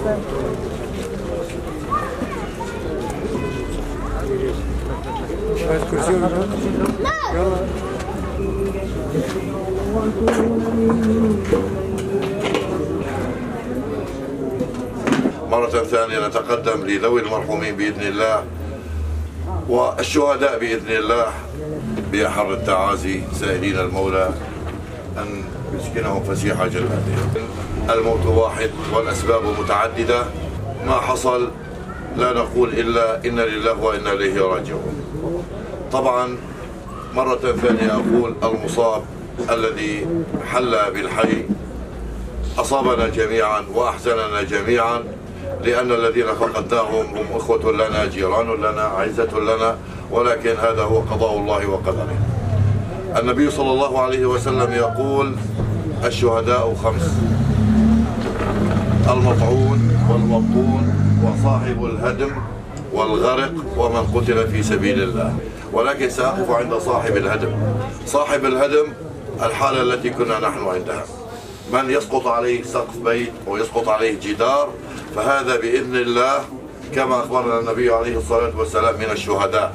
مرة ثانية نتقدم لذوي المرحومين بإذن الله والشهداء بإذن الله بأحر التعازي، سائلين المولى أن يسكنهم فسيح جناته. الموت واحد والأسباب متعددة، ما حصل لا نقول إلا إنا لله وإنا إليه راجعون. طبعا مرة ثانية أقول المصاب الذي حل بالحي أصابنا جميعا وأحزننا جميعا، لأن الذين فقدناهم هم إخوة لنا، جيران لنا، أعزة لنا، ولكن هذا هو قضاء الله وقدره. النبي صلى الله عليه وسلم يقول: الشهداء 5: المطعون والمبطون وصاحب الهدم والغرق ومن قتل في سبيل الله. ولكن سأقف عند صاحب الهدم. صاحب الهدم الحالة التي كنا نحن عندها، من يسقط عليه سقف بيت ويسقط عليه جدار، فهذا بإذن الله كما أخبرنا النبي عليه الصلاة والسلام من الشهداء.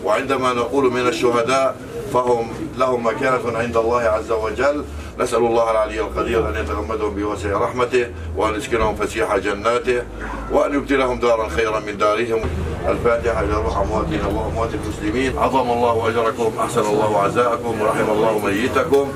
وعندما نقول من الشهداء فهم لهم مكانة عند الله عز وجل. نسأل الله العلي القدير أن يتغمدهم بواسع رحمته، وأن يسكنهم فسيح جناته، وأن يبدلهم دارا خيرا من دارهم. الفاتحة إلى روح أمواتنا وأموات المسلمين. عظم الله أجركم، أحسن الله عزاءكم، ورحم الله ميتكم.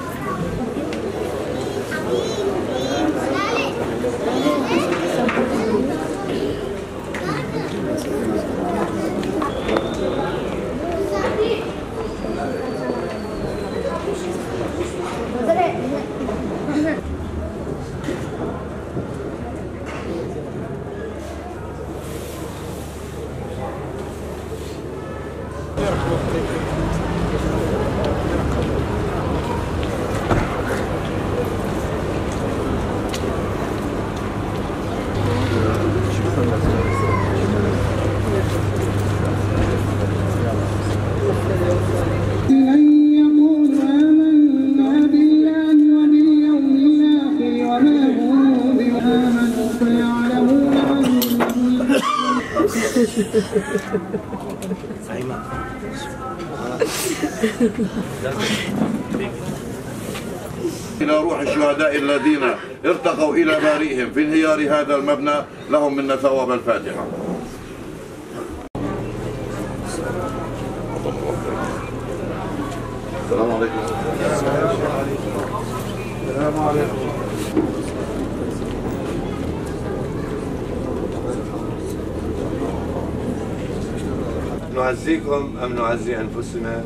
إلى روح الشهداء الذين ارتقوا إلى بارئهم في انهيار هذا المبنى، لهم منا ثواب الفاتحة. السلام عليكم. السلام عليكم. نعزيكم أم نعزي أنفسنا؟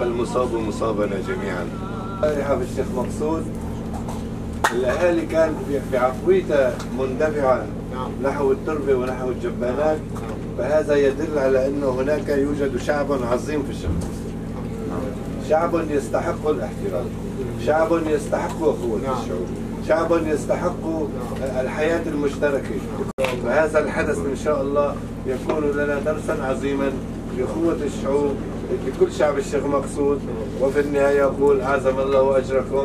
فالمصاب مصابنا جميعا. رائحة بالشيخ مقصود، الأهالي كانت بعفويتها مندفعة نحو التربة ونحو الجبانات، فهذا يدل على أنه هناك يوجد شعب عظيم في الشرق، شعب يستحق الاحترام، شعب يستحق أخوة الشعوب، شعب يستحق الحياة المشتركة. فهذا الحدث إن شاء الله يكون لنا درسا عظيما لأخوة الشعوب، لكل شعب الشيخ مقصود. وفي النهاية أقول: أعظم الله أجركم.